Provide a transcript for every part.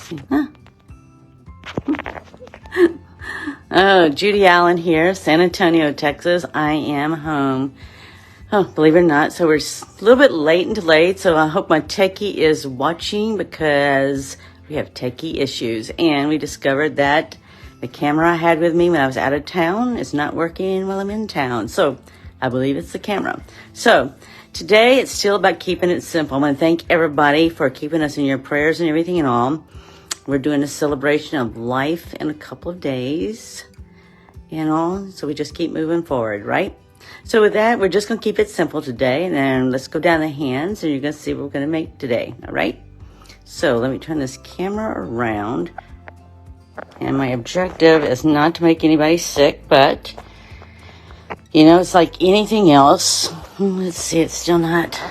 see. Huh? Oh, Judy Allen here, San Antonio, Texas. I am home. Oh, believe it or not, so we're a little bit late and delayed, so I hope my techie is watching because we have techie issues. And we discovered that the camera I had with me when I was out of town is not working while I'm in town. So I believe it's the camera. So today it's still about keeping it simple. I want to thank everybody for keeping us in your prayers and everything and all. We're doing a celebration of life in a couple of days and all, so we just keep moving forward, right? So with that, we're just going to keep it simple today, and then let's go down the hands, and you're going to see what we're going to make today, all right? So let me turn this camera around, and my objective is not to make anybody sick, but, you know, it's like anything else. Let's see, it's still not...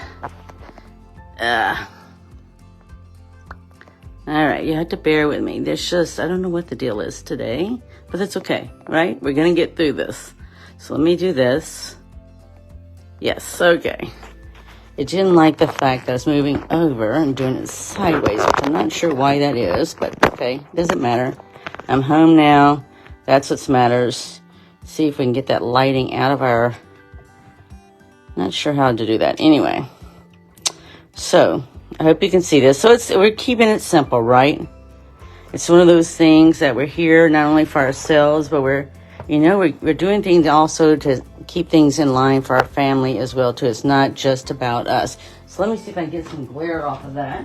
All right, you have to bear with me. There's just, I don't know what the deal is today, but that's okay, right? We're going to get through this. So let me do this. Yes, okay. It didn't like the fact that I was moving over and doing it sideways, which I'm not sure why that is, but okay, doesn't matter. I'm home now. That's what matters. See if we can get that lighting out of our... Not sure how to do that. Anyway, so... I hope you can see this. So we're keeping it simple, right? It's one of those things that we're here not only for ourselves, but we're doing things also to keep things in line for our family as well, too. It's not just about us. So let me see if I can get some glare off of that.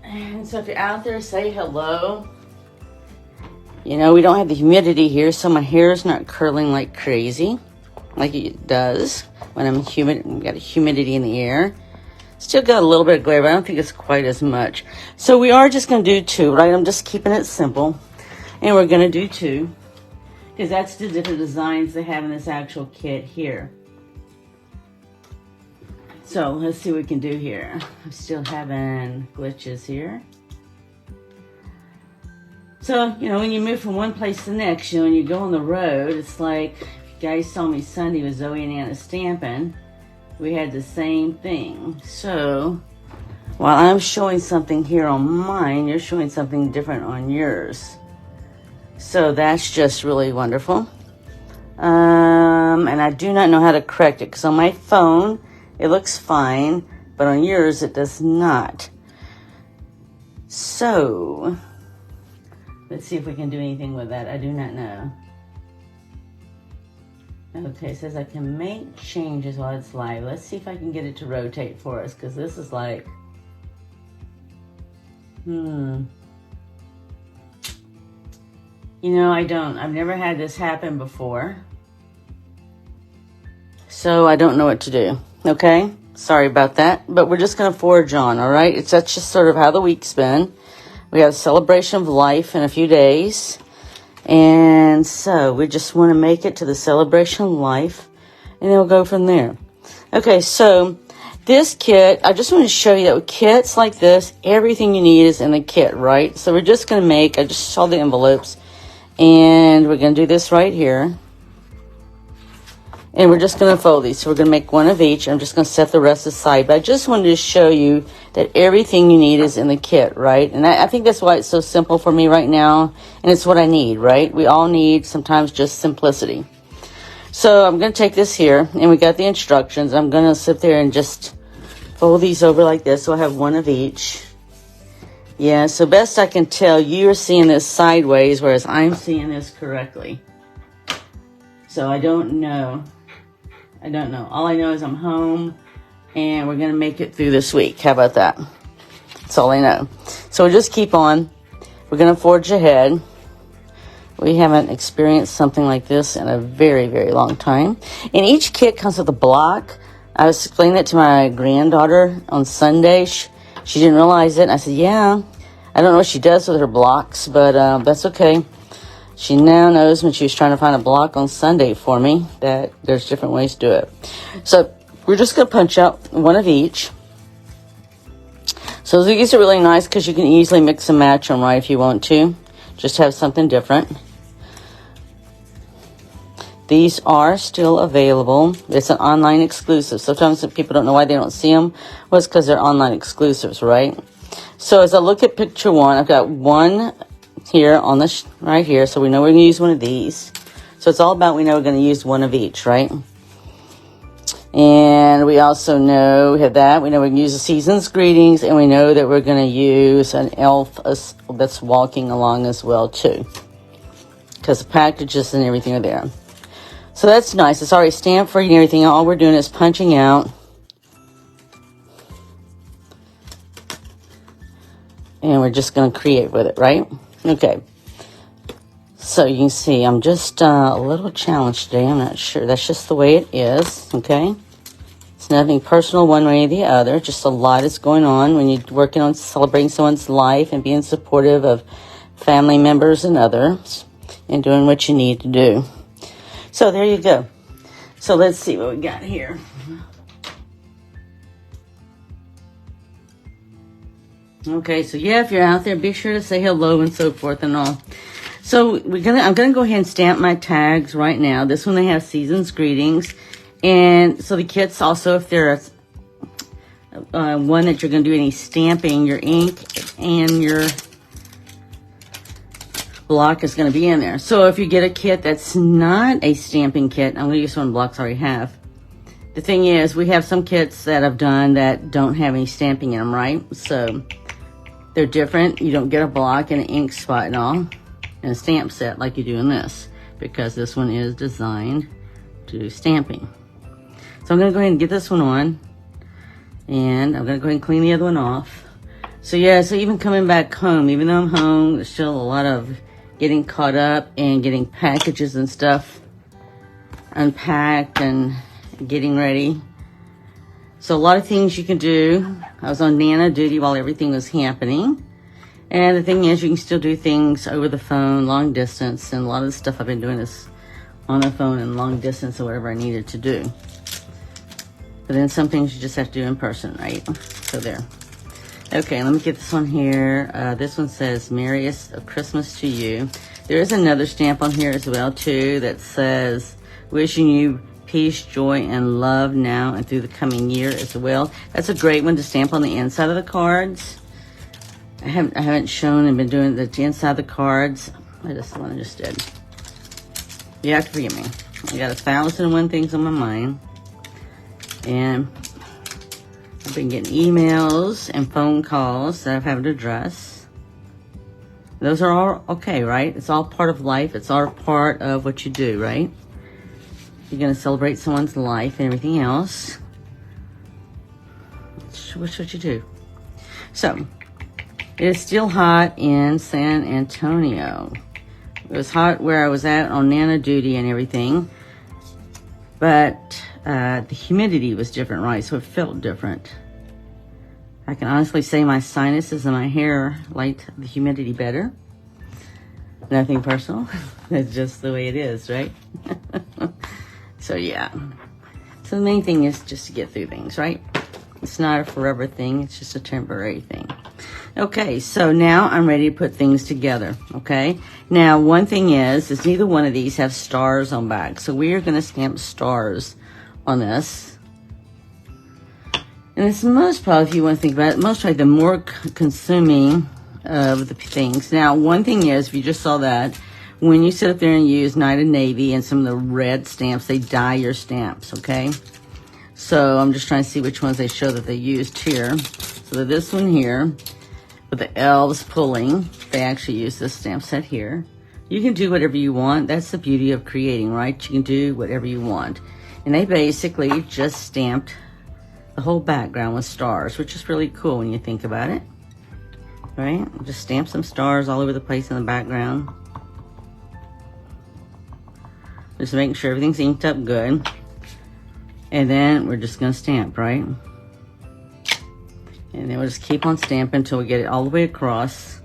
And so if you're out there, say hello. You know, we don't have the humidity here, so my hair is not curling like crazy, like it does when I'm humid. We've got a humidity in the air. Still got a little bit of glare, but I don't think it's quite as much. So we are just going to do two, right? I'm just keeping it simple. And we're going to do two, because that's the different designs they have in this actual kit here. So let's see what we can do here. I'm still having glitches here. So, you know, when you move from one place to the next, you know, when you go on the road, it's like... Guys saw me Sunday with Zoe and Anna Stampin'. We had the same thing. So while I'm showing something here on mine, you're showing something different on yours. So that's just really wonderful. And I do not know how to correct it, because on my phone it looks fine, but on yours it does not. So let's see if we can do anything with that. I do not know. Okay, it says I can make changes while it's live. Let's see if I can get it to rotate for us, because this is like, You know, I've never had this happen before. So I don't know what to do, okay? Sorry about that, but we're just going to forge on, all right? That's just sort of how the week's been. We have a celebration of life in a few days. And so we just want to make it to the celebration of life, and then we'll go from there. Okay, so this kit, I just want to show you that with kits like this, everything you need is in the kit, right? So we're just going to make, I just saw the envelopes, and we're going to do this right here. And we're just going to fold these. So we're going to make one of each. I'm just going to set the rest aside. But I just wanted to show you that everything you need is in the kit, right? And I think that's why it's so simple for me right now. And it's what I need, right? We all need sometimes just simplicity. So I'm going to take this here. And we got the instructions. I'm going to sit there and just fold these over like this. So I have one of each. Yeah, so best I can tell, you're seeing this sideways, whereas I'm seeing this correctly. So I don't know. All I know is I'm home, and we're going to make it through this week. How about that? That's all I know. So we'll just keep on. We're going to forge ahead. We haven't experienced something like this in a very, very long time. And each kit comes with a block. I was explaining it to my granddaughter on Sunday. She didn't realize it. And I said, yeah, I don't know what she does with her blocks, but that's okay. She now knows when she was trying to find a block on Sunday for me that there's different ways to do it. So we're just going to punch out one of each. So these are really nice because you can easily mix and match them, right, if you want to. Just have something different. These are still available. It's an online exclusive. Sometimes people don't know why they don't see them. Well, it's because they're online exclusives, right? So as I look at picture one, I've got one here on the right here. So we know we're going to use one of these. So it's all about we know we're going to use one of each, right? And we also know we have that. We know we can use the season's greetings, and we know that we're going to use an elf that's walking along as well too, because the packages and everything are there. So that's nice. It's already stamped for you and everything. All we're doing is punching out. And we're just going to create with it, right? Okay. So you can see I'm just a little challenged today. I'm not sure. That's just the way it is, okay? It's nothing personal one way or the other. Just a lot is going on when you're working on celebrating someone's life and being supportive of family members and others and doing what you need to do. So there you go. So let's see what we got here. Okay, so yeah, if you're out there, be sure to say hello and so forth and all. So I'm gonna go ahead and stamp my tags right now. This one they have season's greetings, and so the kits also, if they're one that you're gonna do any stamping, your ink and your block is gonna be in there. So if you get a kit that's not a stamping kit, I'm gonna use one of the blocks I already have. The thing is, we have some kits that I've done that don't have any stamping in them, right? So they're different. You don't get a block and an ink spot and all, and a stamp set like you do in this, because this one is designed to do stamping. So I'm going to go ahead and get this one on, and I'm going to go ahead and clean the other one off. So yeah, so even coming back home, even though I'm home, there's still a lot of getting caught up and getting packages and stuff unpacked and getting ready. So a lot of things you can do. I was on Nana duty while everything was happening. And the thing is, you can still do things over the phone, long distance. And a lot of the stuff I've been doing is on the phone and long distance or whatever I needed to do. But then some things you just have to do in person, right? So there. Okay, let me get this one here. This one says, Merriest of Christmas to you. There is another stamp on here as well, too, that says, wishing you peace, joy, and love now and through the coming year as well. That's a great one to stamp on the inside of the cards. I haven't shown and been doing the inside of the cards. That's the one I just did. You have to forgive me. I got 1,001 things on my mind. And I've been getting emails and phone calls that I've had to address. Those are all okay, right? It's all part of life. It's all part of what you do, right? You're going to celebrate someone's life and everything else. What's what you do? So, it is still hot in San Antonio. It was hot where I was at on Nana duty and everything. But the humidity was different, right? So it felt different. I can honestly say my sinuses and my hair liked the humidity better. Nothing personal. That's just the way it is, right? So yeah, so the main thing is just to get through things, right? It's not a forever thing, it's just a temporary thing. Okay, so now I'm ready to put things together, okay? Now, one thing is neither one of these have stars on back, so we are going to stamp stars on this. And it's most probably, if you want to think about it, most probably the more consuming of the things. Now, one thing is, if you just saw that, when you sit up there and use Night of Navy and some of the red stamps, they dye your stamps, okay? So I'm just trying to see which ones they show that they used here. So this one here, with the elves pulling, they actually use this stamp set here. You can do whatever you want. That's the beauty of creating, right? You can do whatever you want. And they basically just stamped the whole background with stars, which is really cool when you think about it, right? Just stamp some stars all over the place in the background. Just making sure everything's inked up good. And then we're just going to stamp, right? And then we'll just keep on stamping until we get it all the way across.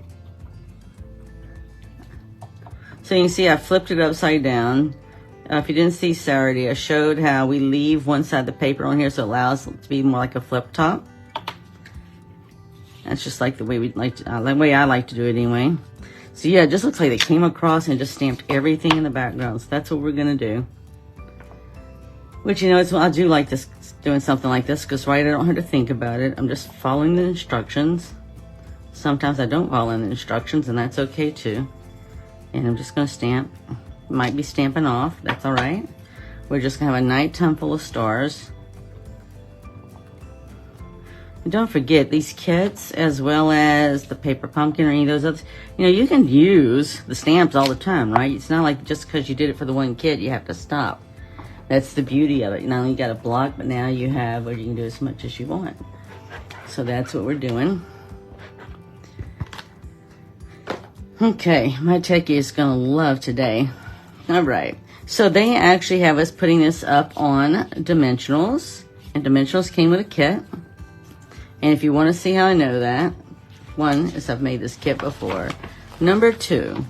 So you can see I flipped it upside down. If you didn't see Saturday, I showed how we leave one side of the paper on here so it allows it to be more like a flip top. That's just like the way the way I like to do it anyway. So yeah, it just looks like they came across and just stamped everything in the background. So that's what we're gonna do. Which, you know, I do like this, doing something like this, because right, I don't have to think about it. I'm just following the instructions. Sometimes I don't follow the instructions, and that's okay too. And I'm just gonna stamp. Might be stamping off, that's all right. We're just gonna have a nighttime full of stars. And don't forget, these kits, as well as the paper pumpkin or any of those others, you know, you can use the stamps all the time, right? It's not like just because you did it for the one kit, you have to stop. That's the beauty of it. Not only you got a block, but now you have where you can do as much as you want. So that's what we're doing. Okay, my techie is gonna love today. All right, so they actually have us putting this up on Dimensionals, and Dimensionals came with a kit. And if you want to see how I know that, one is I've made this kit before. Number two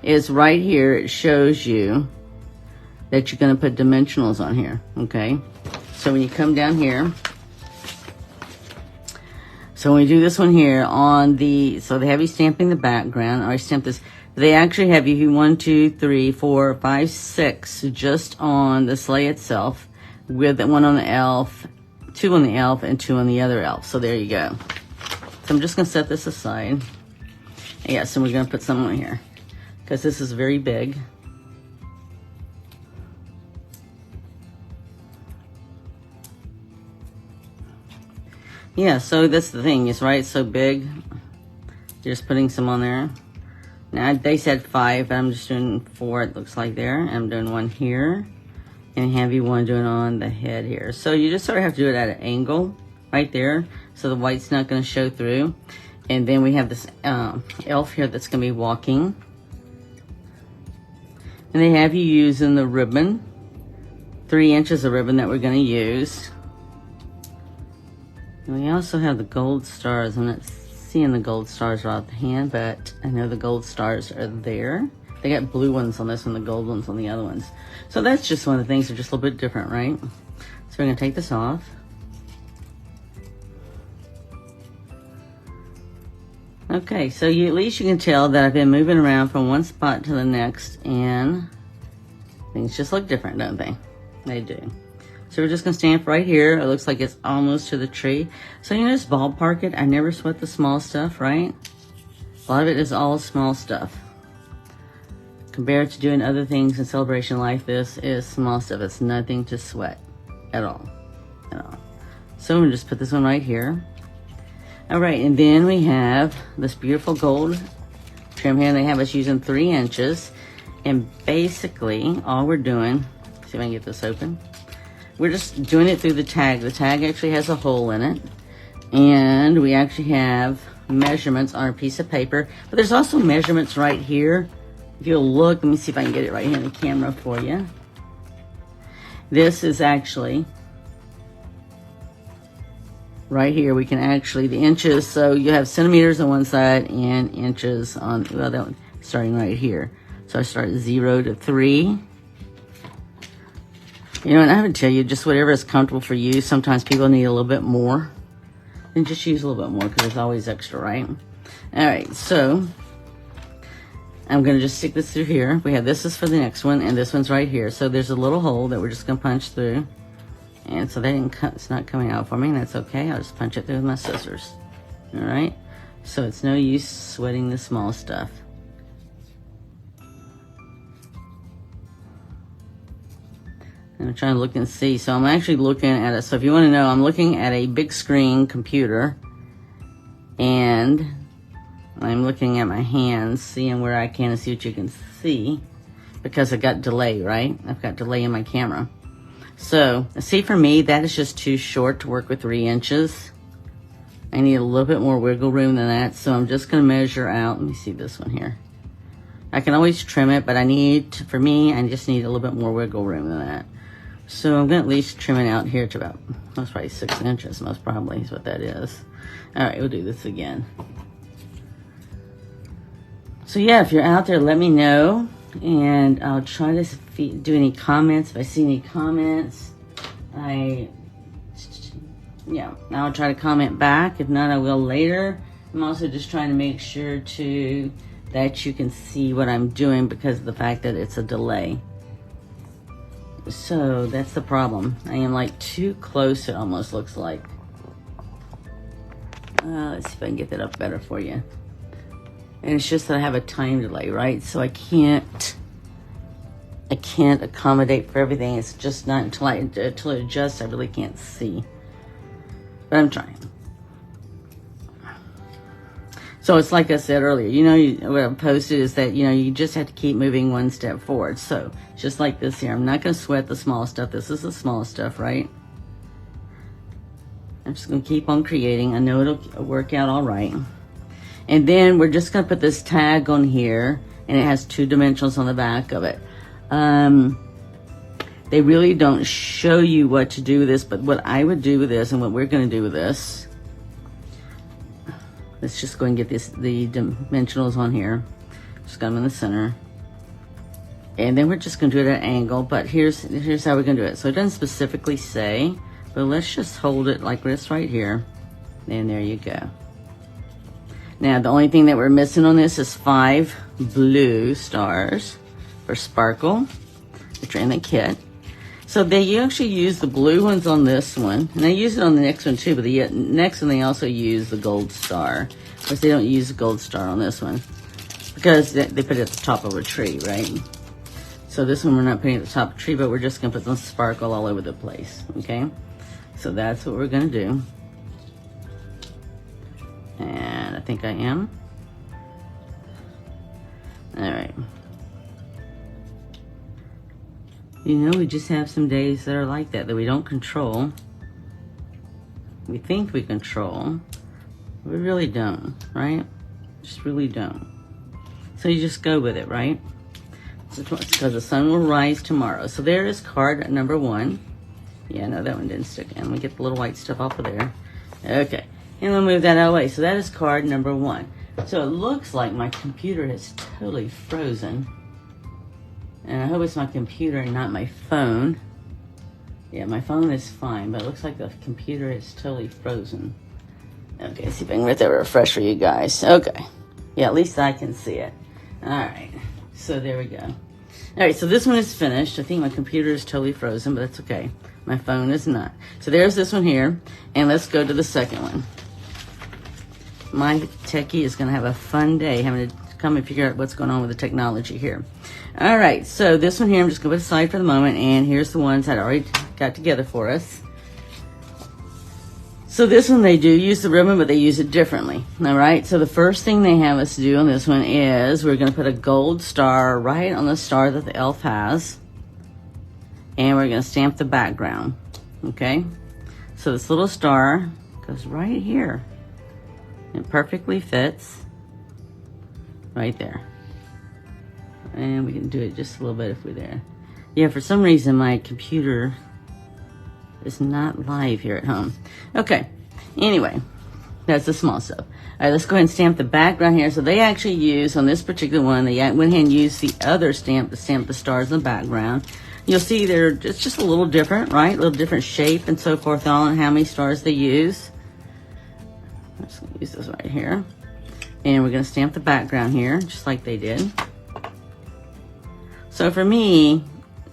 is right here. It shows you that you're going to put Dimensionals on here, okay? So when you come down here, so when we do this one here on the, so they have you stamping the background. I already stamped this. They actually have you 1, 2, 3, 4, 5, 6 just on the sleigh itself, with one on the elf, 2 on the elf, and 2 on the other elf. So there you go. So I'm just going to set this aside. Yeah, so we're going to put some on here because this is very big. Yeah, so that's the thing, is right, it's so big. You're just putting some on there. Now, they said 5, but I'm just doing 4, it looks like there. I'm doing 1 here, and have you one doing on the head here. So you just sort of have to do it at an angle right there, so the white's not going to show through. And then we have this elf here that's going to be walking. And they have you using the ribbon, 3 inches of ribbon that we're going to use. And we also have the gold stars. I'm not seeing the gold stars right off the hand, but I know the gold stars are there. They got blue ones on this one, the gold ones on the other ones. So that's just one of the things that are just a little bit different, right? So we're gonna take this off. Okay, so at least you can tell that I've been moving around from one spot to the next, and things just look different, don't they? They do. So we're just gonna stamp right here. It looks like it's almost to the tree. So you know, just ballpark it. I never sweat the small stuff, right? A lot of it is all small stuff. Compared to doing other things in celebration life, this is small stuff. It's nothing to sweat at all, at all. So I'm gonna just put this one right here. All right, and then we have this beautiful gold trim here. They have us using 3 inches. And basically, all we're doing, see if I can get this open. We're just doing it through the tag. The tag actually has a hole in it. And we actually have measurements on a piece of paper. But there's also measurements right here. If you'll look, let me see if I can get it right here in the camera for you. This is actually, right here, we can actually, the inches, so you have centimeters on one side and inches on the other one, starting right here. So I start 0 to 3. You know, and I would tell you, just whatever is comfortable for you. Sometimes people need a little bit more. And just use a little bit more because there's always extra, right? All right, so I'm going to just stick this through here. We have this is for the next one, and this one's right here. So there's a little hole that we're just going to punch through. And so that didn't cut, it's not coming out for me, and that's okay. I'll just punch it through with my scissors. All right? So it's no use sweating the small stuff. I'm trying to look and see. So I'm actually looking at it. So if you want to know, I'm looking at a big screen computer. And I'm looking at my hands, seeing where I can see what you can see. Because I've got delay, right? I've got delay in my camera. So, see, for me, that is just too short to work with 3 inches. I need a little bit more wiggle room than that. So I'm just going to measure out. Let me see this one here. I can always trim it, but I need, for me, I just need a little bit more wiggle room than that. So I'm going to at least trim it out here to about, most probably 6 inches, most probably is what that is. All right, we'll do this again. So yeah, if you're out there, let me know. And I'll try to do any comments. If I see any comments, I'll try to comment back. If not, I will later. I'm also just trying to make sure that you can see what I'm doing because of the fact that it's a delay. So that's the problem. I am like too close, it almost looks like. Let's see if I can get that up better for you. And it's just that I have a time delay, right? So I can't accommodate for everything. It's just not until it adjusts, I really can't see. But I'm trying. So it's like I said earlier, you know, what I posted is that, you know, you just have to keep moving one step forward. So just like this here, I'm not going to sweat the small stuff. This is the small stuff, right? I'm just going to keep on creating. I know it'll work out all right. And then we're just going to put this tag on here, and it has 2 dimensionals on the back of it. They really don't show you what to do with this, but what I would do with this and what we're going to do with this, let's just go and get the dimensionals on here. Just got them in the center. And then we're just going to do it at an angle, but here's how we're going to do it. So it doesn't specifically say, but let's just hold it like this right here. And there you go. Now, the only thing that we're missing on this is 5 blue stars for sparkle, which are in the kit. So they actually use the blue ones on this one, and they use it on the next one too, but the next one they also use the gold star. Of course, they don't use the gold star on this one because they put it at the top of a tree, right? So this one we're not putting at the top of a tree, but we're just going to put some sparkle all over the place, okay? So that's what we're going to do. And I think I am. All right. You know, we just have some days that are like that we don't control. We think we control. We really don't, right? Just really don't. So you just go with it, right? Because the sun will rise tomorrow. So there is card number 1. Yeah, no, that one didn't stick. And we get the little white stuff off of there. Okay. And we'll move that out of the way. So that is card number 1. So it looks like my computer is totally frozen. And I hope it's my computer and not my phone. Yeah, my phone is fine, but it looks like the computer is totally frozen. Okay, see if I can get that refresh for you guys. Okay. Yeah, at least I can see it. All right. So there we go. All right, so this one is finished. I think my computer is totally frozen, but that's okay. My phone is not. So there's this one here. And let's go to the second one. My techie is going to have a fun day having to come and figure out what's going on with the technology here. All right, so this one here, I'm just going to put aside for the moment, and here's the ones that I already got together for us. So this one, they do use the ribbon, but they use it differently. All right, so the first thing they have us do on this one is we're going to put a gold star right on the star that the elf has, and we're going to stamp the background, okay? So this little star goes right here. It perfectly fits right there. And we can do it just a little bit if we're there. Yeah, for some reason my computer is not live here at home. Okay, anyway, that's the small stuff. All right, let's go ahead and stamp the background here. So they actually use, on this particular one, they went ahead and used the other stamp to stamp the stars in the background. You'll see it's just a little different, right? A little different shape and so forth on how many stars they use. I'm just going to use this right here. And we're going to stamp the background here, just like they did. So for me,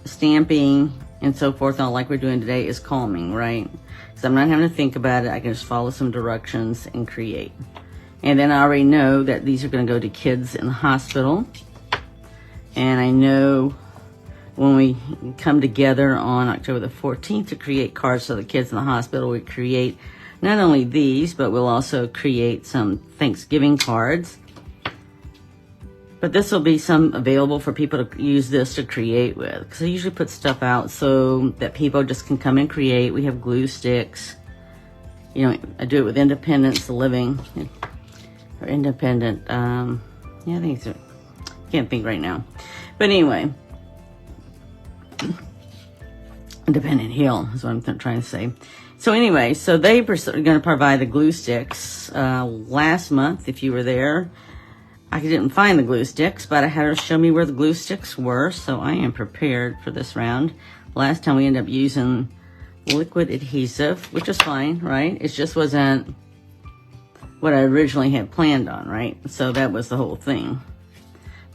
stamping and so forth on like we're doing today is calming, right? Because I'm not having to think about it. I can just follow some directions and create. And then I already know that these are going to go to kids in the hospital. And I know when we come together on October the 14th to create cards for the kids in the hospital, we create not only these, but we'll also create some Thanksgiving cards. But this will be some available for people to use this to create with. Because I usually put stuff out so that people just can come and create. We have glue sticks. You know, I do it with Independence Living. Or Independent, yeah, I think it's, can't think right now. But anyway, Independent Hill is what I'm trying to say. So anyway, so they are going to provide the glue sticks. Last month, if you were there, I didn't find the glue sticks, but I had her show me where the glue sticks were, so I am prepared for this round. Last time we ended up using liquid adhesive, which is fine, right? It just wasn't what I originally had planned on, right? So that was the whole thing.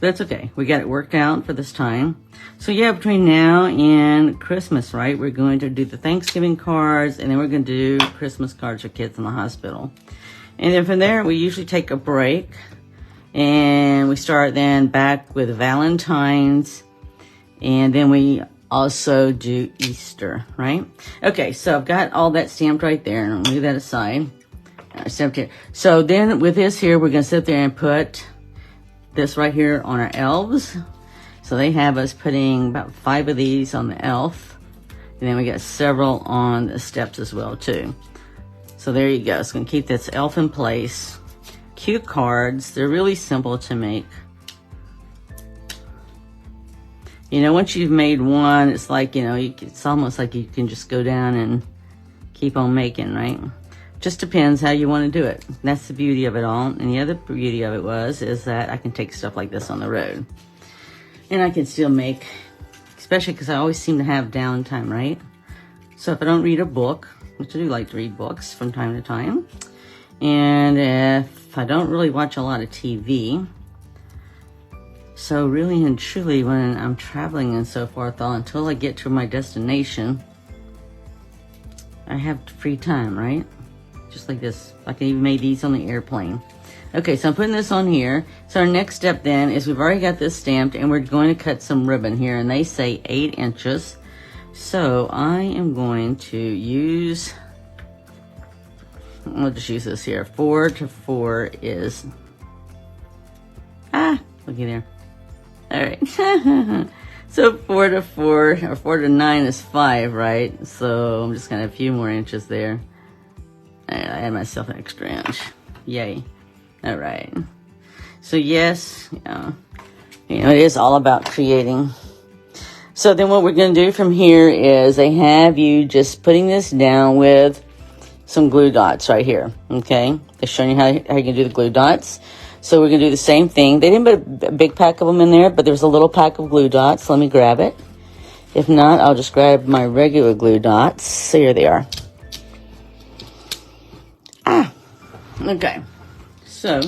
But that's okay. We got it worked out for this time. So yeah, between now and Christmas, right, we're going to do the Thanksgiving cards, and then we're going to do Christmas cards for kids in the hospital. And then from there, we usually take a break. And we start then back with Valentine's. And then we also do Easter, right? Okay, so I've got all that stamped right there. And I'll move that aside. Stamped here. So then with this here, we're going to sit there and put this right here on our elves. So they have us putting about 5 of these on the elf. And then we got several on the steps as well too. So there you go. It's going to keep this elf in place. Cute cards. They're really simple to make. You know, once you've made one, it's like, you know, it's almost like you can just go down and keep on making, right? Just depends how you want to do it. That's the beauty of it all. And the other beauty of it is that I can take stuff like this on the road. And I can still make, especially because I always seem to have downtime, right? So if I don't read a book, which I do like to read books from time to time, and if I don't really watch a lot of TV, so really and truly when I'm traveling and so forth, until I get to my destination, I have free time, right? Just like this. I can even make these on the airplane. Okay, so I'm putting this on here. So our next step then is we've already got this stamped and we're going to cut some ribbon here, and they say 8 inches. So I am going to use, I'll just use this here. 4 to 4 is, looky there. All right. So 4 to 4, or 4 to 9 is 5, right? So I'm just gonna have a few more inches there. I add myself an extra inch. Yay. All right. So yes, you know, it is all about creating. So then what we're going to do from here is they have you just putting this down with some glue dots right here. Okay. They're showing you how you can do the glue dots. So we're going to do the same thing. They didn't put a big pack of them in there, but there's a little pack of glue dots. Let me grab it. If not, I'll just grab my regular glue dots. So here they are. Okay. So,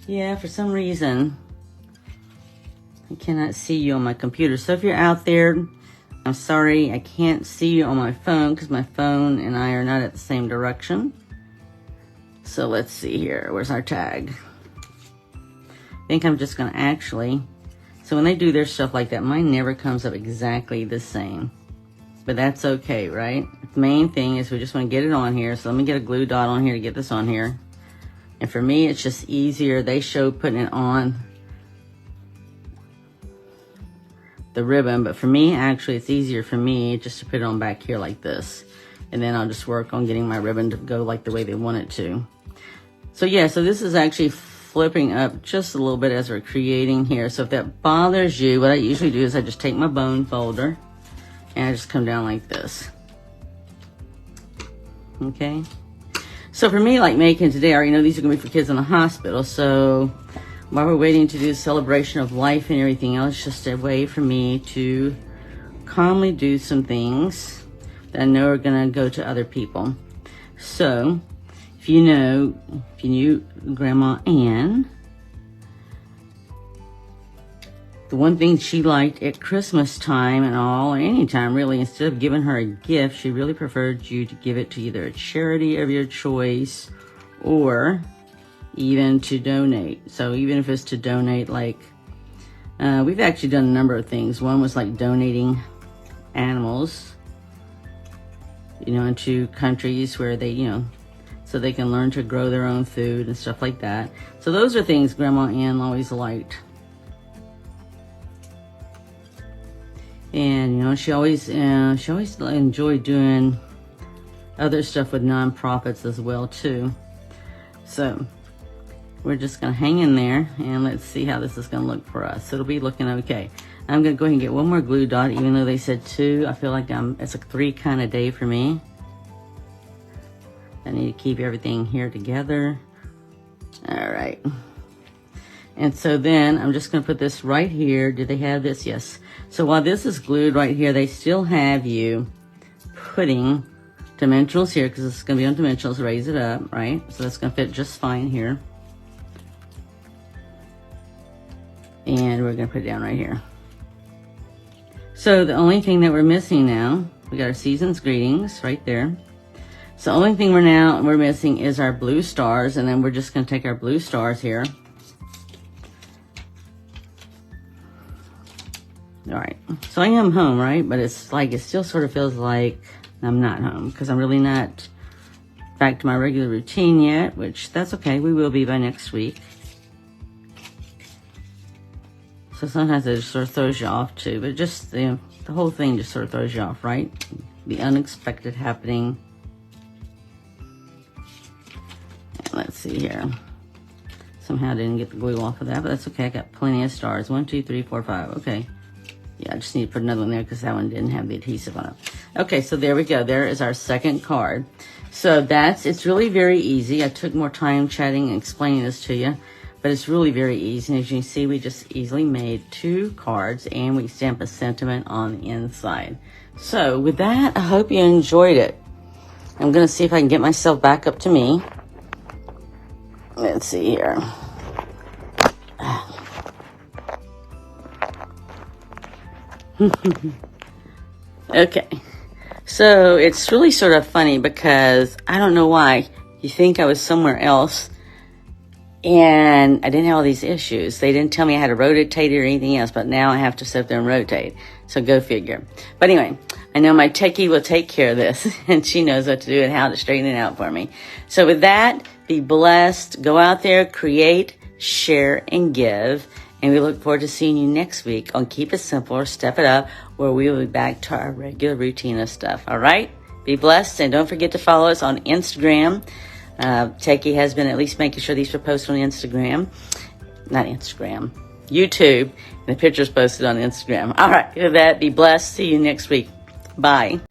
yeah, for some reason, I cannot see you on my computer. So if you're out there, I'm sorry, I can't see you on my phone because my phone and I are not at the same direction. So let's see here. Where's our tag? I think I'm just going to actually, so when they do their stuff like that, mine never comes up exactly the same. But that's okay, right? The main thing is we just want to get it on here. So let me get a glue dot on here to get this on here. And for me, it's just easier. They show putting it on the ribbon. But for me, actually, it's easier for me just to put it on back here like this. And then I'll just work on getting my ribbon to go like the way they want it to. So yeah, so this is actually flipping up just a little bit as we're creating here. So if that bothers you, what I usually do is I just take my bone folder and I just come down like this. Okay. So for me, like making today, I already know these are going to be for kids in the hospital. So while we're waiting to do the celebration of life and everything else, just a way for me to calmly do some things that I know are going to go to other people. So if you knew Grandma Ann, the one thing she liked at Christmas time and all, or any time really, instead of giving her a gift, she really preferred you to give it to either a charity of your choice or even to donate. So even if it's to donate, like, we've actually done a number of things. One was like donating animals, into countries where they, so they can learn to grow their own food and stuff like that. So those are things Grandma Ann always liked. And, she always enjoyed doing other stuff with nonprofits as well, too. So we're just going to hang in there and let's see how this is going to look for us. It'll be looking okay. I'm going to go ahead and get one more glue dot, even though they said 2. I feel like it's a 3 kind of day for me. I need to keep everything here together. All right. And so then I'm just going to put this right here. Do they have this? Yes. So while this is glued right here, they still have you putting dimensionals here because it's going to be on dimensionals. Raise it up, right? So that's going to fit just fine here. And we're going to put it down right here. So the only thing that we're missing now, we got our season's greetings right there. So the only thing we're missing is our blue stars, and then we're just going to take our blue stars here. All right, so I am home, right? But it's like, it still sort of feels like I'm not home because I'm really not back to my regular routine yet, which that's okay. We will be by next week. So sometimes it just sort of throws you off too, but just the whole thing just sort of throws you off, right? The unexpected happening. And let's see here. Somehow I didn't get the glue off of that, but that's okay. I got plenty of stars. 1, 2, 3, 4, 5. Okay. Yeah, I just need to put another one there because that one didn't have the adhesive on it. Okay, so there we go. There is our second card. So it's really very easy. I took more time chatting and explaining this to you, but it's really very easy. And as you can see, we just easily made 2 cards and we stamp a sentiment on the inside. So with that, I hope you enjoyed it. I'm going to see if I can get myself back up to me. Let's see here. Okay, so it's really sort of funny because I don't know why you think I was somewhere else and I didn't have all these issues. They didn't tell me I had to rotate it or anything else, but now I have to sit there and rotate. So go figure. But anyway, I know my techie will take care of this and she knows what to do and how to straighten it out for me. So with that, be blessed. Go out there, create, share, and give. And we look forward to seeing you next week on Keep It Simple or Step It Up, where we will be back to our regular routine of stuff. All right? Be blessed, and don't forget to follow us on Instagram. Techie has been at least making sure these are posted on Instagram. Not Instagram. YouTube. And the picture's posted on Instagram. All right. With that, be blessed. See you next week. Bye.